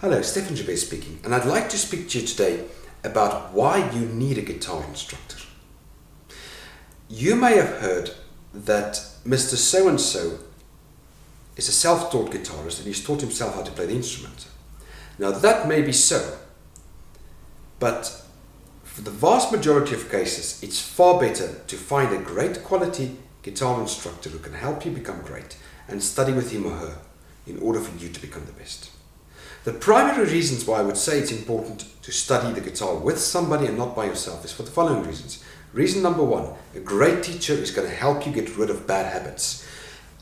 Hello, Stefan Jabez speaking, and I'd like to speak to you today about why you need a guitar instructor. You may have heard that Mr. So-and-so is a self-taught guitarist and he's taught himself how to play the instrument. Now that may be so, but for the vast majority of cases, it's far better to find a great quality guitar instructor who can help you become great and study with him or her in order for you to become the best. The primary reasons why I would say it's important to study the guitar with somebody and not by yourself is for the following reasons. Reason number one, a great teacher is going to help you get rid of bad habits.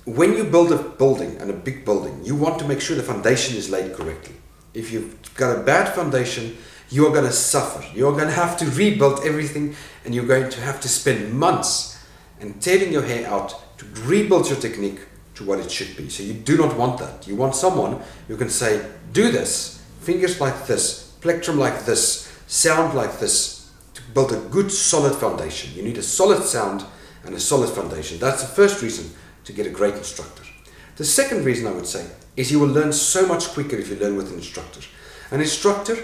When you build a building, and a big building, you want to make sure the foundation is laid correctly. If you've got a bad foundation, you are going to suffer. You're going to have to rebuild everything, and you're going to have to spend months and tearing your hair out to rebuild your technique to what it should be. So you do not want that. You want someone who can say, do this, fingers like this, plectrum like this, sound like this, to build a good solid foundation. You need a solid sound and a solid foundation. That's the first reason to get a great instructor. The second reason I would say is you will learn so much quicker if you learn with an instructor. An instructor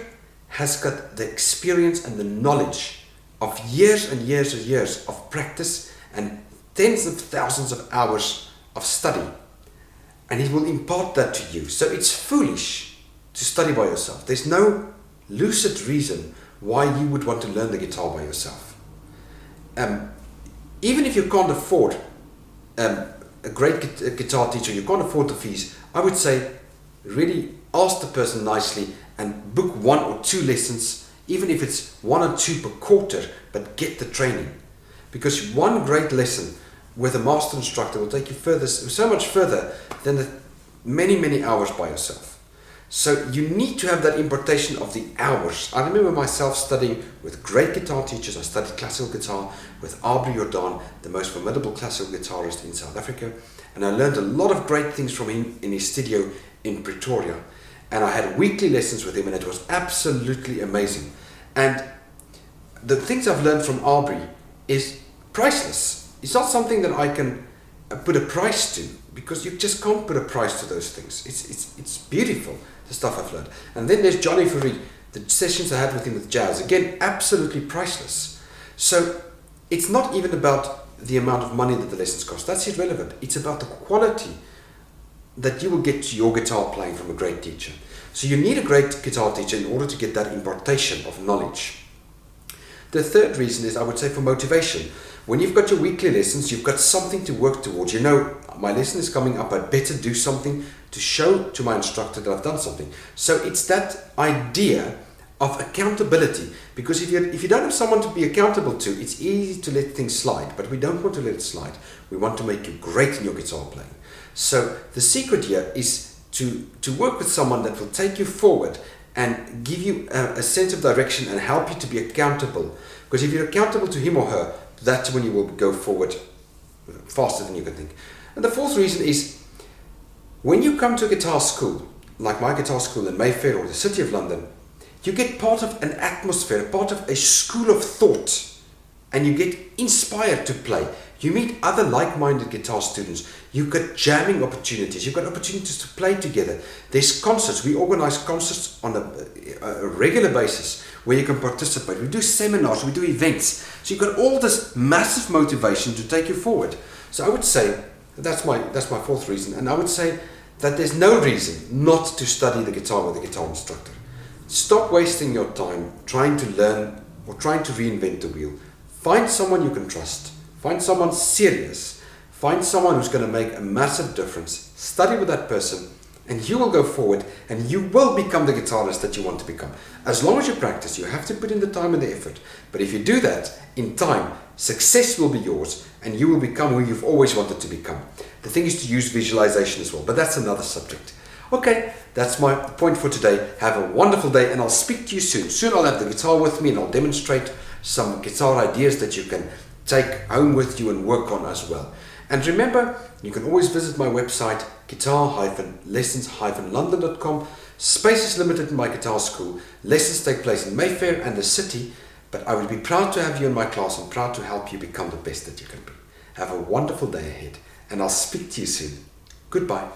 has got the experience and the knowledge of years and years and years of practice and tens of thousands of hours of study, and he will impart that to you. So it's foolish to study by yourself. There's no lucid reason why you would want to learn the guitar by yourself. Even if you can't afford a great guitar teacher, you can't afford the fees, I would say really ask the person nicely and book 1 or 2 lessons, even if it's 1 or 2 per quarter, but get the training. Because one great lesson with a master instructor will take you further, so much further than the many hours by yourself. So you need to have that impartation of the hours. I remember myself studying with great guitar teachers. I studied classical guitar with Aubrey Jordan, the most formidable classical guitarist in South Africa, and I learned a lot of great things from him in his studio in Pretoria. And I had weekly lessons with him, and it was absolutely amazing. And the things I've learned from Aubrey is priceless. It's not something that I can put a price to, because you just can't put a price to those things. It's beautiful, the stuff I've learned. And then there's Johnny Ferry, the sessions I had with him with jazz. Again, absolutely priceless. So it's not even about the amount of money that the lessons cost. That's irrelevant. It's about the quality that you will get to your guitar playing from a great teacher. So you need a great guitar teacher in order to get that impartation of knowledge. The third reason is, I would say, for motivation. When you've got your weekly lessons, you've got something to work towards. You know, my lesson is coming up, I'd better do something to show to my instructor that I've done something. So it's that idea of accountability, because if you don't have someone to be accountable to, it's easy to let things slide, but we don't want to let it slide. We want to make you great in your guitar playing. So the secret here is to work with someone that will take you forward and give you a sense of direction and help you to be accountable. Because if you're accountable to him or her, that's when you will go forward faster than you can think. And the fourth reason is, when you come to a guitar school, like my guitar school in Mayfair or the City of London, you get part of an atmosphere, part of a school of thought, and you get inspired to play. You meet other like-minded guitar students. You've got jamming opportunities. You've got opportunities to play together. There's concerts. We organize concerts on a regular basis where you can participate. We do seminars. We do events. So you've got all this massive motivation to take you forward. So I would say that's my fourth reason. And I would say that there's no reason not to study the guitar with a guitar instructor. Stop wasting your time trying to learn or trying to reinvent the wheel. Find someone you can trust. Find someone serious. Find someone who's going to make a massive difference. Study with that person, and you will go forward, and you will become the guitarist that you want to become. As long as you practice, you have to put in the time and the effort. But if you do that, in time, success will be yours, and you will become who you've always wanted to become. The thing is to use visualization as well, but that's another subject. Okay, that's my point for today. Have a wonderful day, and I'll speak to you soon. Soon I'll have the guitar with me, and I'll demonstrate some guitar ideas that you can take home with you and work on as well. And remember, you can always visit my website, guitar-lessons-london.com. Space is limited in my guitar school. Lessons take place in Mayfair and the city, but I will be proud to have you in my class and proud to help you become the best that you can be. Have a wonderful day ahead, and I'll speak to you soon. Goodbye.